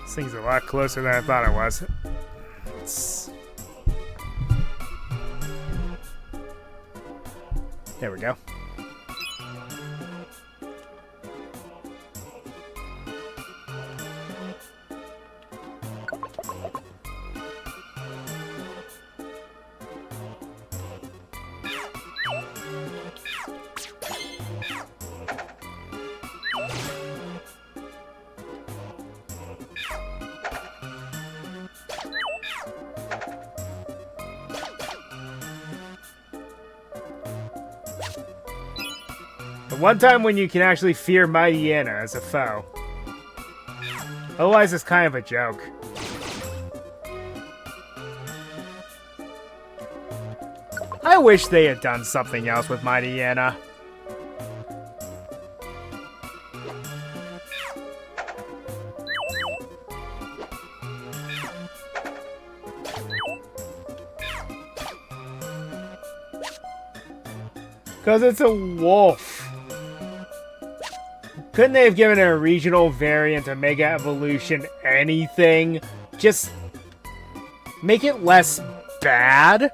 This thing's a lot closer than I thought it was. There we go. The one time when you can actually fear Mighty Anna as a foe. Otherwise, it's kind of a joke. I wish they had done something else with Mighty Anna. Because it's a wolf. Couldn't they have given it a regional variant of Mega Evolution anything? Just make it less bad?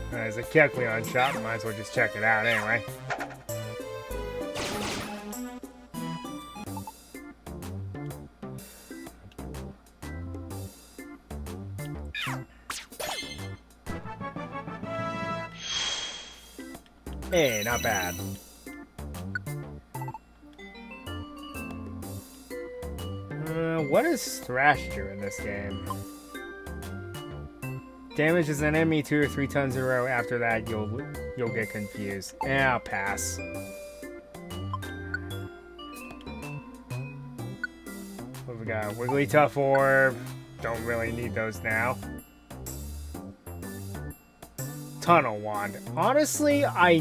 There's a Kecleon shop, might as well just check it out anyway. Hey, not bad. What is Thrash do in this game? Damages an enemy 2 or 3 times in a row. After that, you'll get confused. Yeah, I'll pass. What have we got? Wigglytuff Orb. Don't really need those now. Tunnel Wand. Honestly, I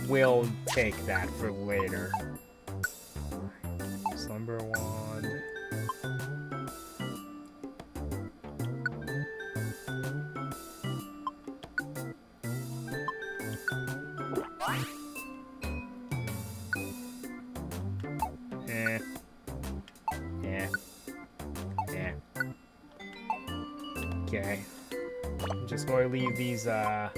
will take that for later. Slumber Wand. Okay. I'm just going to leave these, going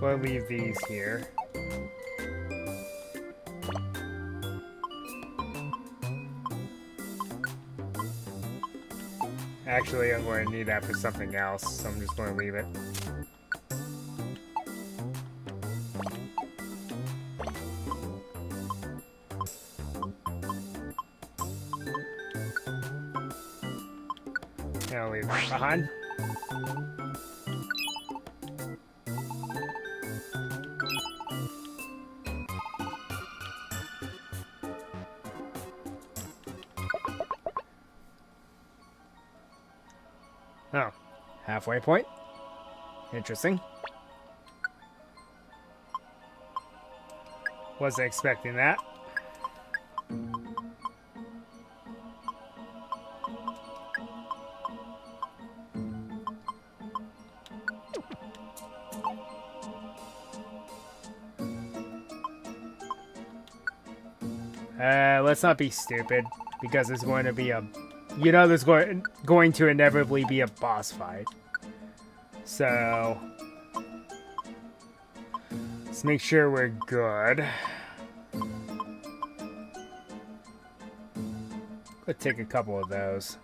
to leave these here. Actually, I'm going to need that for something else, so I'm just going to leave it. I'll leave that behind. Oh, halfway point. Interesting. Wasn't expecting that. Let's not be stupid, because there's going to be a... You know there's going to inevitably be a boss fight. So... let's make sure we're good. Let's take a couple of those.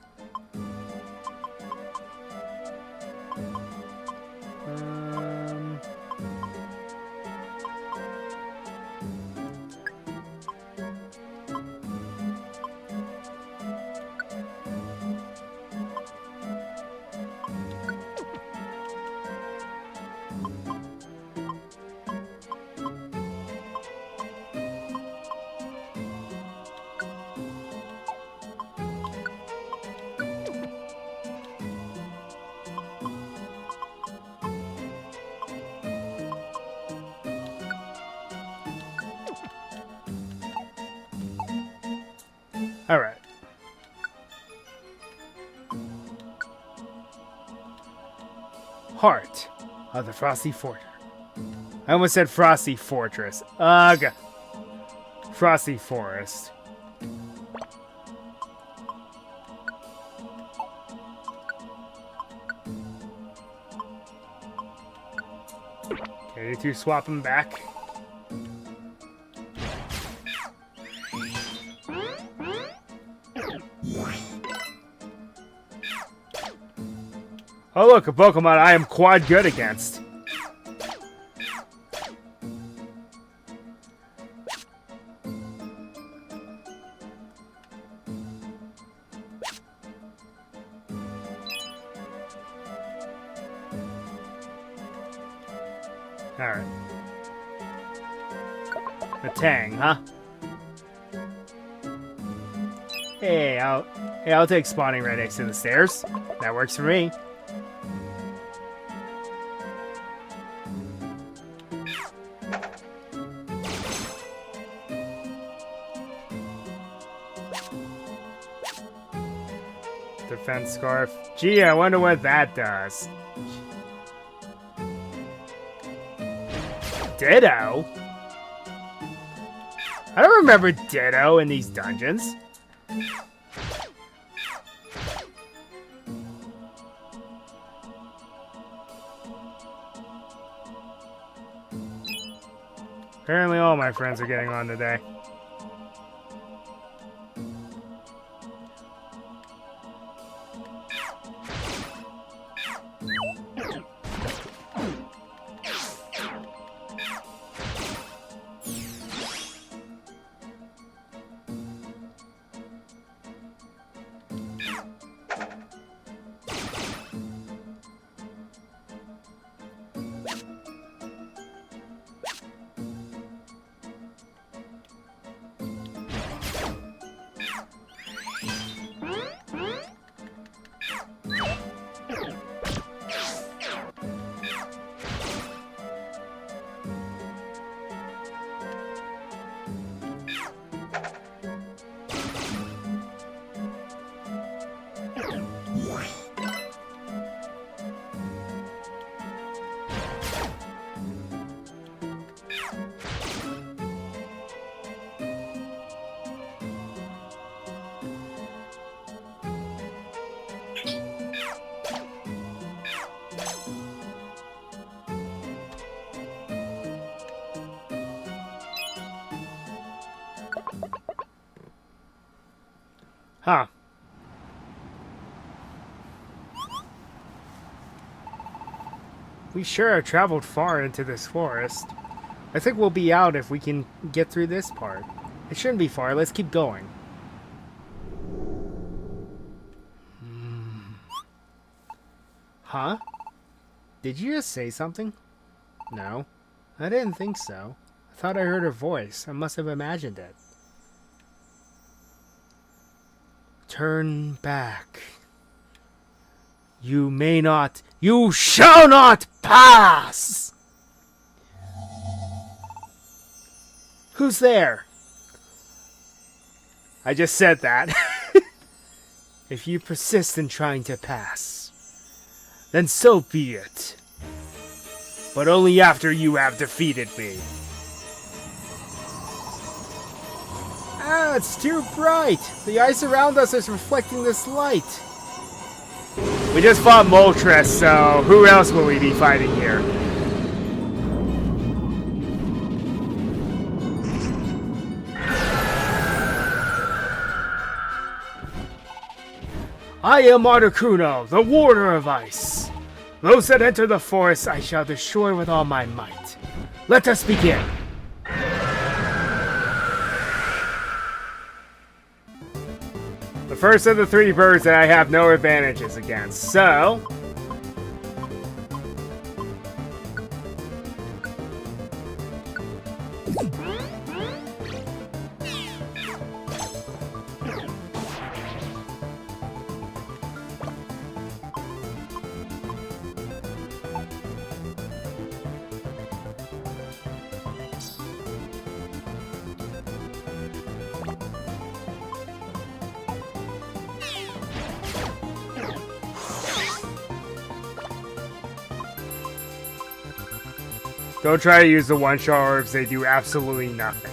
Alright. Heart of the Frosty Fortress. I almost said Frosty Fortress. Ugh. Frosty Forest. Okay, you two swap them back. Oh look, a Pokemon I am quad good against. Alright. A Tang, huh? Hey, I'll take spawning right next to the stairs. That works for me. Defense Scarf. Gee, I wonder what that does. Ditto? I don't remember Ditto in these dungeons. Apparently all my friends are getting on today. Huh. We sure have traveled far into this forest. I think we'll be out if we can get through this part. It shouldn't be far. Let's keep going. Huh? Did you just say something? No. I didn't think so. I thought I heard her voice. I must have imagined it. Turn back. You may not, you shall not pass! Who's there? I just said that. If you persist in trying to pass, then so be it. But only after you have defeated me. Ah, it's too bright. The ice around us is reflecting this light. We just fought Moltres, so who else will we be fighting here? I am Articuno, the Warder of Ice. Those that enter the forest I shall destroy with all my might. Let us begin. The first of the three birds that I have no advantages against, so... Don't try to use the one-shot orbs, they do absolutely nothing.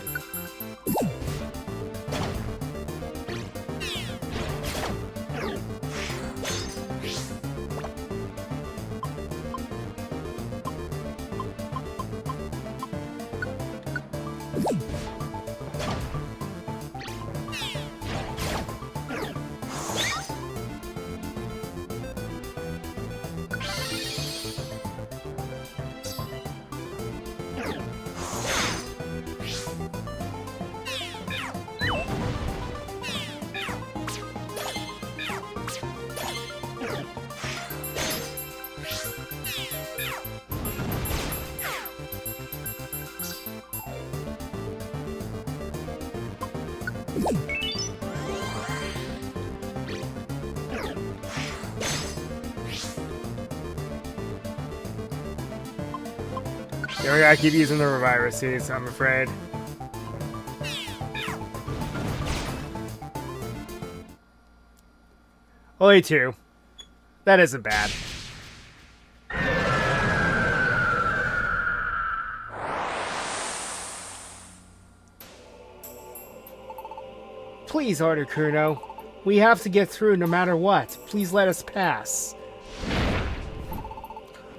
Yeah, we gotta keep using the Reviver Seeds, I'm afraid. Only 2. That isn't bad. Please, Articuno. We have to get through no matter what. Please let us pass.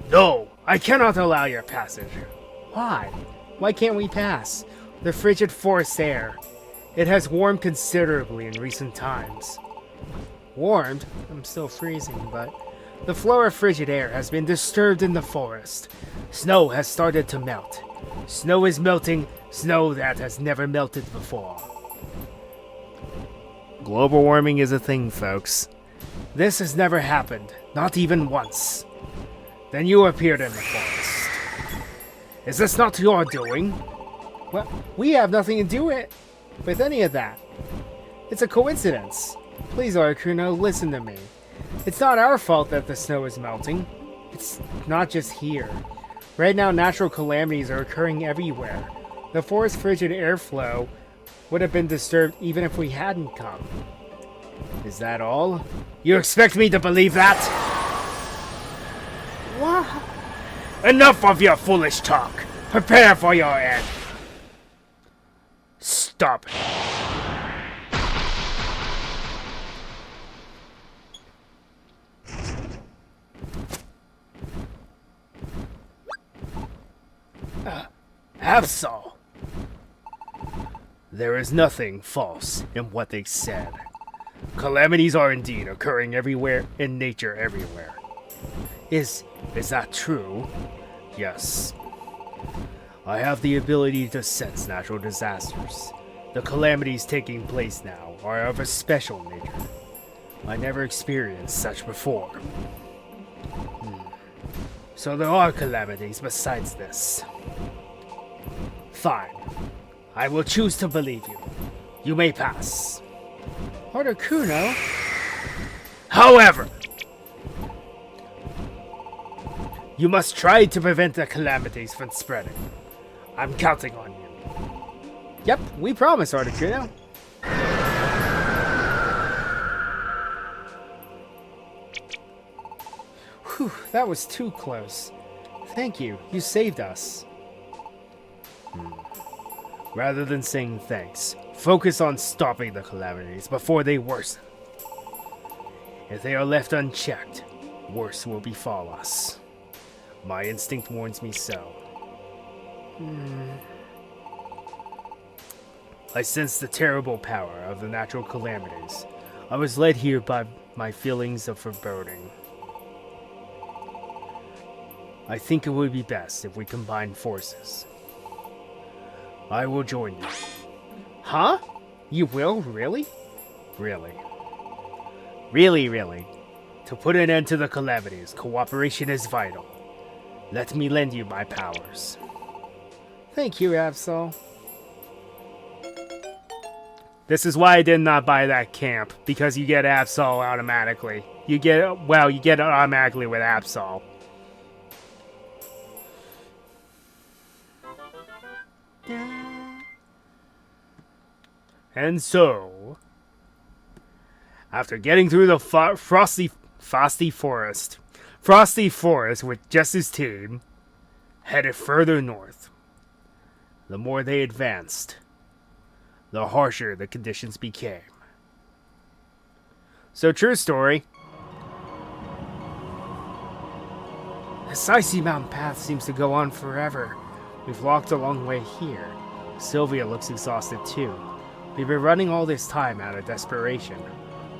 No, I cannot allow your passage. Why? Why can't we pass? The frigid forest air. It has warmed considerably in recent times. Warmed? I'm still freezing, but... The flow of frigid air has been disturbed in the forest. Snow has started to melt. Snow is melting, snow that has never melted before. Global warming is a thing, folks. This has never happened, not even once. Then you appeared in the forest. Is this not your doing? Well, we have nothing to do with any of that. It's a coincidence. Please, Articuno, listen to me. It's not our fault that the snow is melting. It's not just here. Right now, natural calamities are occurring everywhere. The forest frigid airflow would have been disturbed even if we hadn't come. Is that all? You expect me to believe that? What? Enough of your foolish talk. Prepare for your end. Stop it. Absol! There is nothing false in what they said. Calamities are indeed occurring everywhere, in nature everywhere. Is that true? Yes. I have the ability to sense natural disasters. The calamities taking place now are of a special nature. I never experienced such before. So there are calamities besides this. Fine. I will choose to believe you. You may pass. Articuno? However, you must try to prevent the calamities from spreading. I'm counting on you. Yep, we promise, Articuno. Whew, that was too close. Thank you, you saved us. Rather than saying thanks, focus on stopping the calamities before they worsen. If they are left unchecked, worse will befall us. My instinct warns me so. I sense the terrible power of the natural calamities. I was led here by my feelings of foreboding. I think it would be best if we combine forces. I will join you. Huh? You will? Really? Really. Really. To put an end to the calamities, cooperation is vital. Let me lend you my powers. Thank you, Absol. This is why I did not buy that camp, because you get Absol automatically. You get it automatically with Absol. And so, after getting through the frosty forest with just his team, headed further north. The more they advanced, the harsher the conditions became. So, true story. This icy mountain path seems to go on forever. We've walked a long way here. Sylvia looks exhausted too. We've been running all this time out of desperation.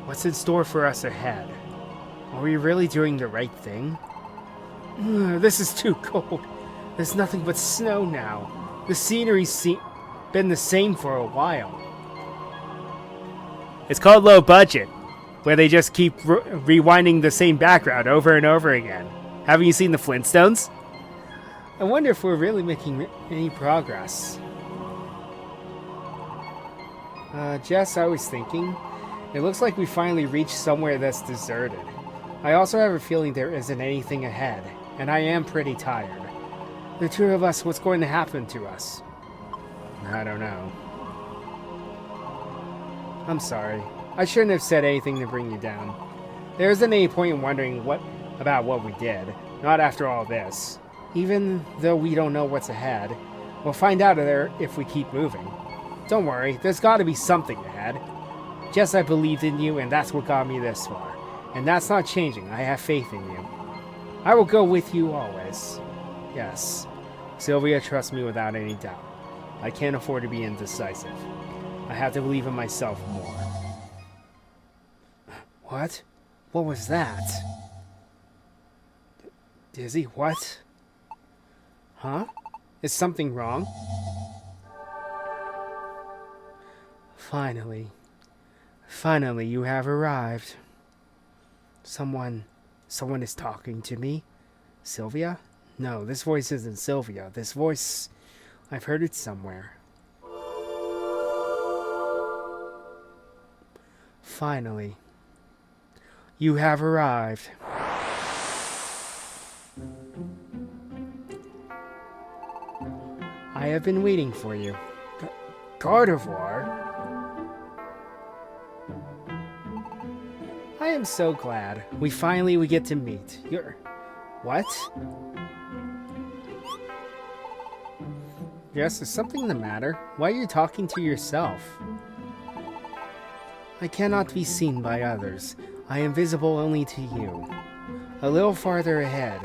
What's in store for us ahead? Are we really doing the right thing? This is too cold. There's nothing but snow now. The scenery's been the same for a while. It's called low budget, where they just keep rewinding the same background over and over again. Haven't you seen the Flintstones? I wonder if we're really making any progress. Jess, I was thinking, it looks like we finally reached somewhere that's deserted. I also have a feeling there isn't anything ahead, and I am pretty tired. The two of us, what's going to happen to us? I don't know. I'm sorry. I shouldn't have said anything to bring you down. There isn't any point in wondering about what we did, not after all this. Even though we don't know what's ahead, we'll find out if we keep moving. Don't worry, there's gotta be something ahead. Jess, I believed in you, and that's what got me this far. And that's not changing. I have faith in you. I will go with you always. Yes. Sylvia trusts me without any doubt. I can't afford to be indecisive. I have to believe in myself more. What? What was that? Dizzy, what? Huh? Is something wrong? Finally. Finally, you have arrived. Someone is talking to me. Sylvia? No, this voice isn't Sylvia. This voice, I've heard it somewhere. Finally, you have arrived. I have been waiting for you. Gardevoir? I am so glad. We get to meet. What? Yes, is something the matter? Why are you talking to yourself? I cannot be seen by others. I am visible only to you. A little farther ahead,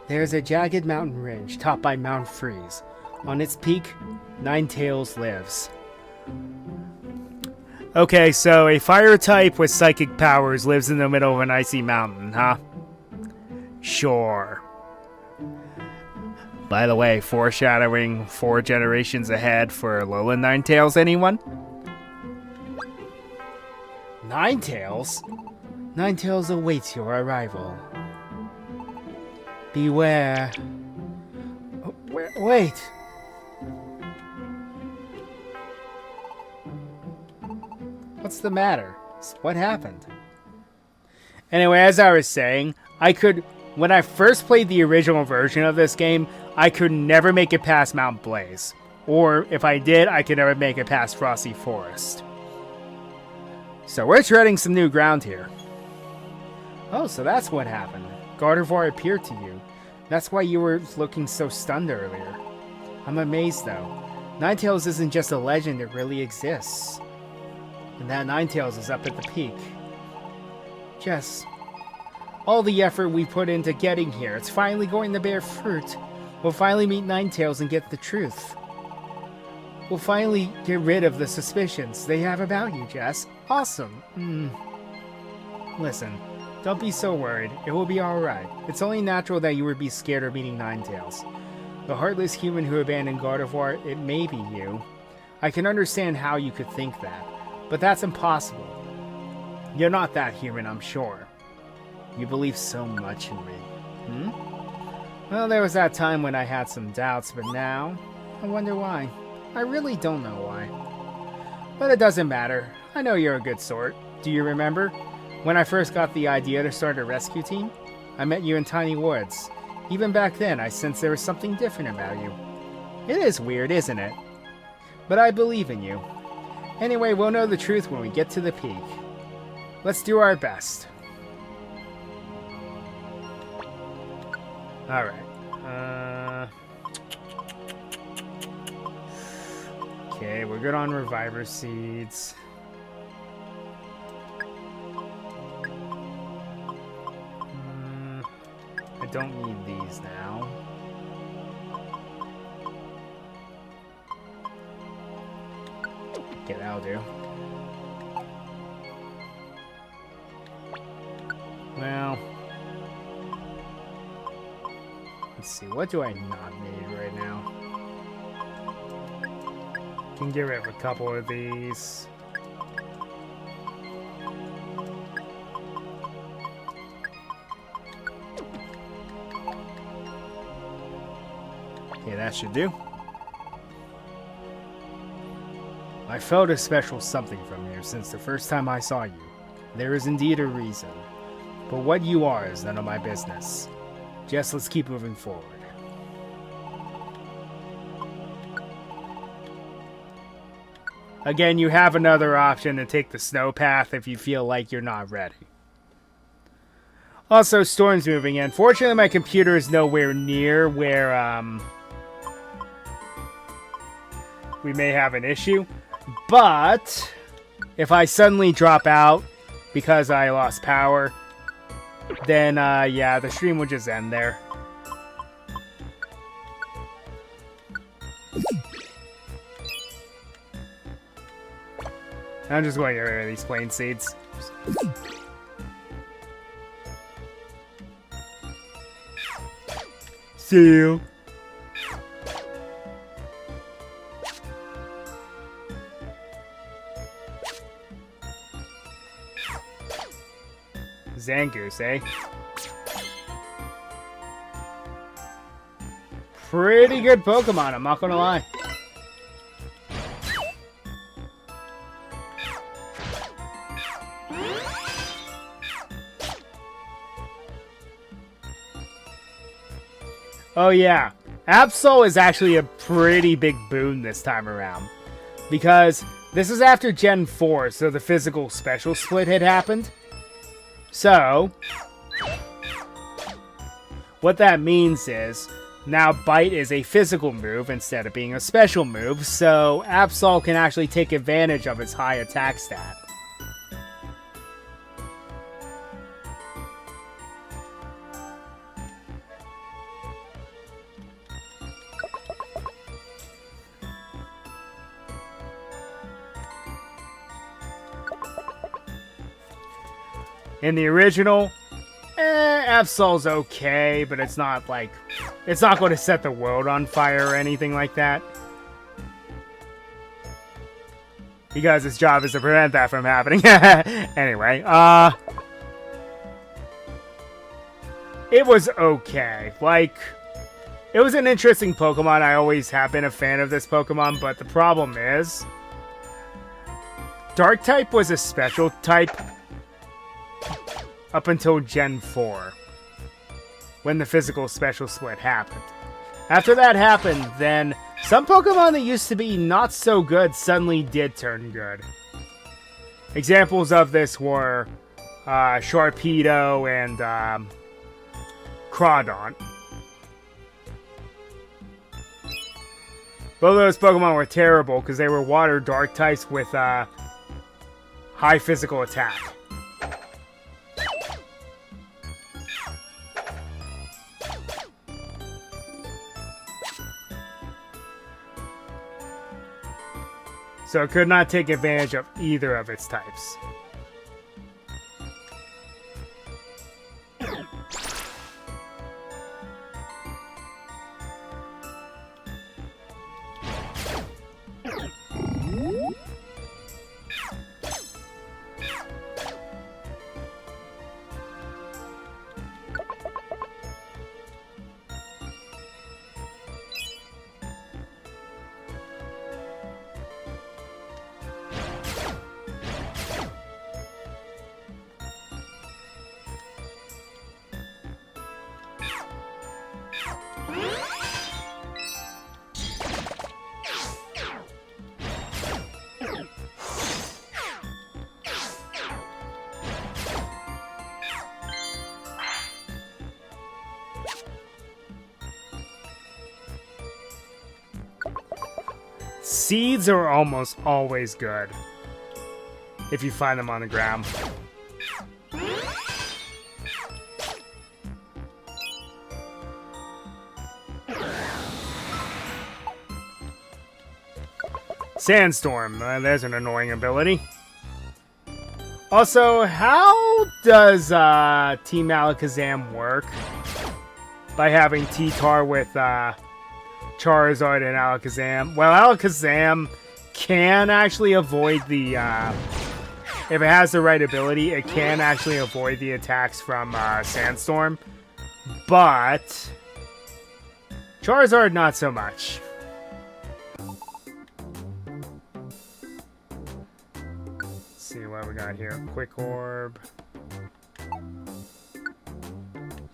there is a jagged mountain ridge topped by Mount Freeze. On its peak, Ninetails lives. Okay, so a fire type with psychic powers lives in the middle of an icy mountain, huh? Sure. By the way, foreshadowing 4 generations ahead for Alolan Ninetails, anyone? Ninetails? Ninetails awaits your arrival. Beware. Oh, wait. What's the matter? What happened? Anyway, as I was saying, when I first played the original version of this game, I could never make it past Mount Blaze. Or, if I did, I could never make it past Frosty Forest. So we're treading some new ground here. Oh, so that's what happened. Gardevoir appeared to you. That's why you were looking so stunned earlier. I'm amazed, though. Ninetails isn't just a legend, it really exists. And that Ninetails is up at the peak. Jess, all the effort we put into getting here, it's finally going to bear fruit. We'll finally meet Ninetails and get the truth. We'll finally get rid of the suspicions they have about you, Jess. Awesome. Listen, don't be so worried. It will be alright. It's only natural that you would be scared of meeting Ninetails. The heartless human who abandoned Gardevoir, it may be you. I can understand how you could think that, but that's impossible. You're not that human, I'm sure. You believe so much in me. Well, there was that time when I had some doubts, but now, I wonder why. I really don't know why. But it doesn't matter. I know you're a good sort. Do you remember? When I first got the idea to start a rescue team, I met you in Tiny Woods. Even back then, I sensed there was something different about you. It is weird, isn't it? But I believe in you. Anyway, we'll know the truth when we get to the peak. Let's do our best. Alright. Okay, we're good on Reviver Seeds. I don't need these now. Okay, that'll do. Well, let's see, what do I not need right now? Can get rid of a couple of these. Okay, that should do. I felt a special something from you since the first time I saw you. There is indeed a reason. But what you are is none of my business. Just let's keep moving forward. Again, you have another option to take the snow path if you feel like you're not ready. Also, storm's moving in. Fortunately, my computer is nowhere near where we may have an issue. But if I suddenly drop out because I lost power, then yeah, the stream will just end there. I'm just going to get rid of these plain seeds. See you. Zangoose, eh? Pretty good Pokemon, I'm not gonna lie. Oh yeah, Absol is actually a pretty big boon this time around. Because this is after Gen 4, so the physical special split had happened. So, what that means is, now Bite is a physical move instead of being a special move, so Absol can actually take advantage of its high attack stat. In the original, Absol's okay, but it's not like, it's not going to set the world on fire or anything like that. Because its job is to prevent that from happening. Anyway, it was okay. Like, it was an interesting Pokemon. I always have been a fan of this Pokemon, but the problem is, Dark type was a special type up until Gen 4, when the physical special split happened. After that happened, then some Pokemon that used to be not so good suddenly did turn good. Examples of this were Sharpedo and Crawdaunt. Both of those Pokemon were terrible because they were water dark types with high physical attack. So it could not take advantage of either of its types. Seeds are almost always good if you find them on the ground. Sandstorm, there's an annoying ability. Also, how does Team Alakazam work? By having T-Tar with Charizard and Alakazam. Well, Alakazam can actually avoid the... if it has the right ability, it can actually avoid the attacks from Sandstorm. But... Charizard, not so much. See what we got here. Quick Orb.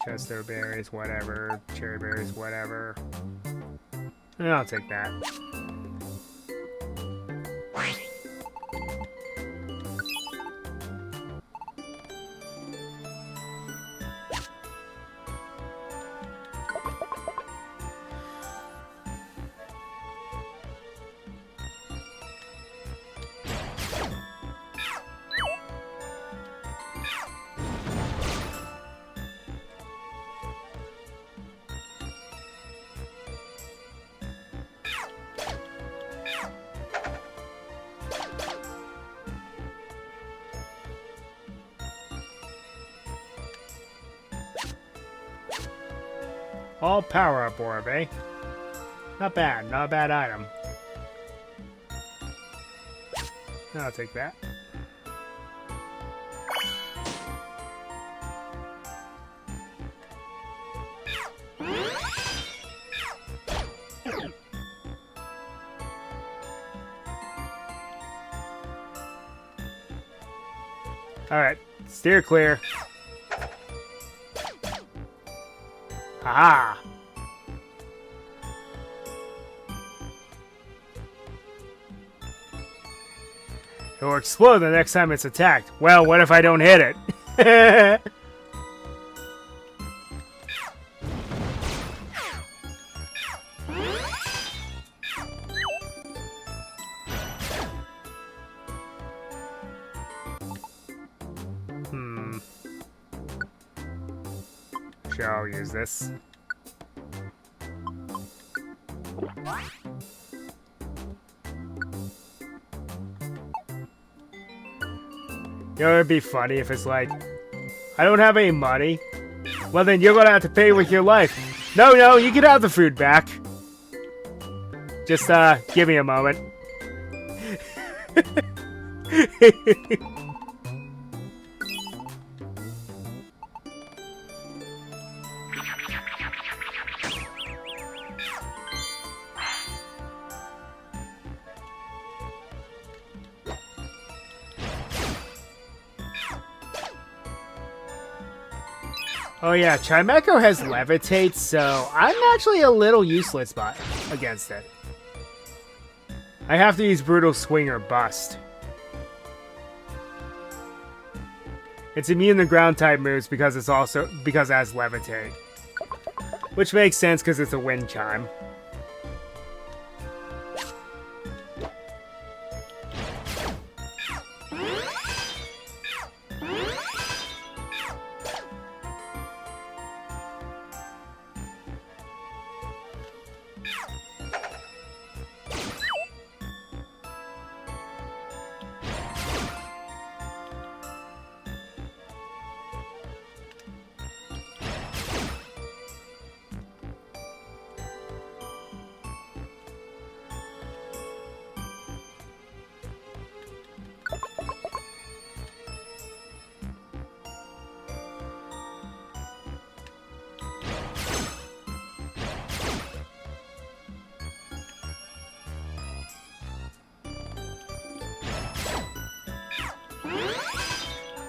Chester berries, whatever. Cherry berries, whatever. I'll take that. All power-up orb, eh? Not bad. Not a bad item. I'll take that. Alright. Steer clear. Aha! It will explode the next time it's attacked. Well, what if I don't hit it? Sure, I'll use this. You know, it'd be funny if it's like, I don't have any money. Well, then you're gonna have to pay with your life. No, you can have the food back. Just, give me a moment. Oh yeah, Chimecho has Levitate, so I'm actually a little useless against it. I have to use Brutal Swing or Bust. It's immune to ground type moves because it has Levitate. Which makes sense because it's a Wind Chime.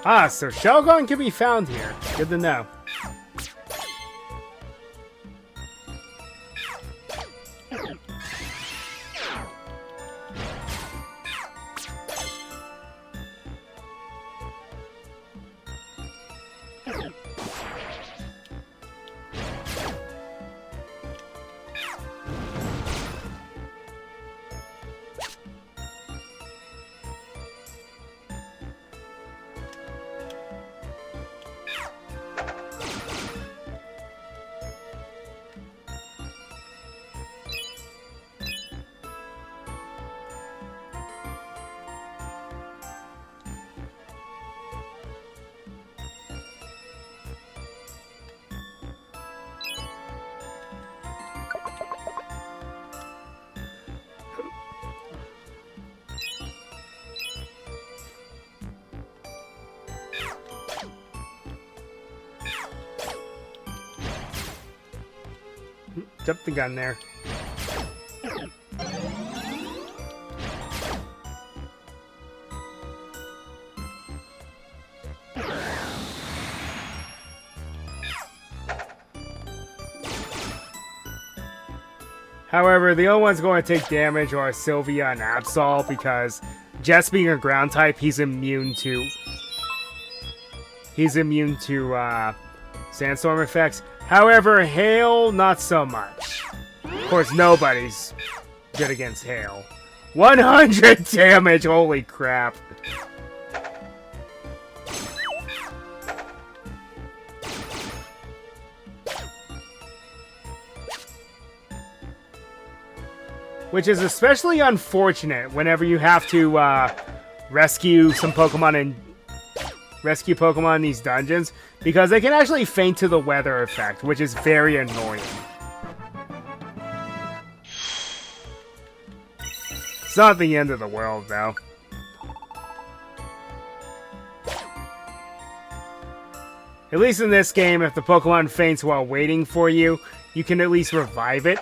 Ah, so Shelgon can be found here. Good to know. Jump the gun there. However, the only ones going to take damage are Sylvia and Absol, because Jess being a ground type, he's immune to sandstorm effects. However, hail, not so much. Of course, nobody's good against hail. 100 damage, holy crap. Which is especially unfortunate whenever you have to rescue Pokemon in these dungeons, because they can actually faint to the weather effect, which is very annoying. It's not the end of the world, though. At least in this game, if the Pokemon faints while waiting for you, you can at least revive it.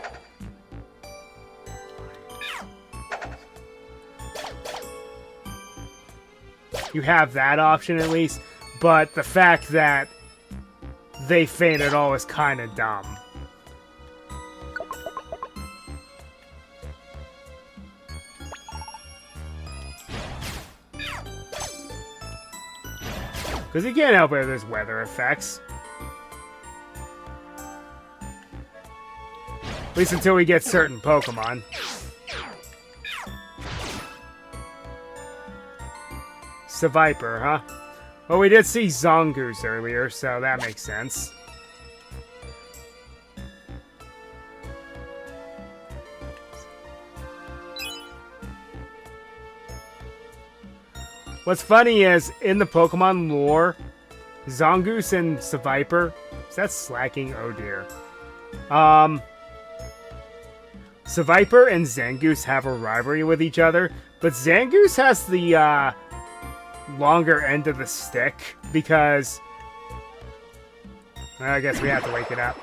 You have that option at least, but the fact that they faint at all is kind of dumb. Because you can't help it if there's weather effects. At least until we get certain Pokemon. Viper, huh? Well, we did see Zongoose earlier, so that makes sense. What's funny is, in the Pokemon lore, Zongoose and Viper, is that slacking? Oh dear. Viper and Zangoose have a rivalry with each other, but Zangoose has the, longer end of the stick, because I guess we have to wake it up.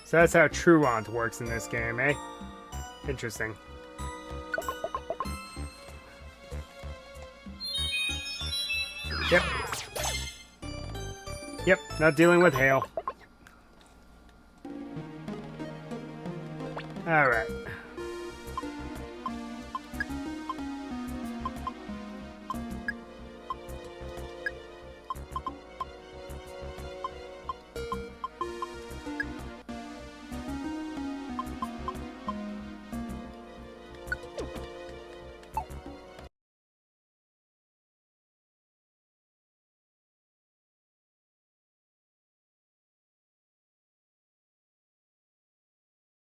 So that's how Truant works in this game, eh? Interesting. Yep. Yep, not dealing with hail. Alright.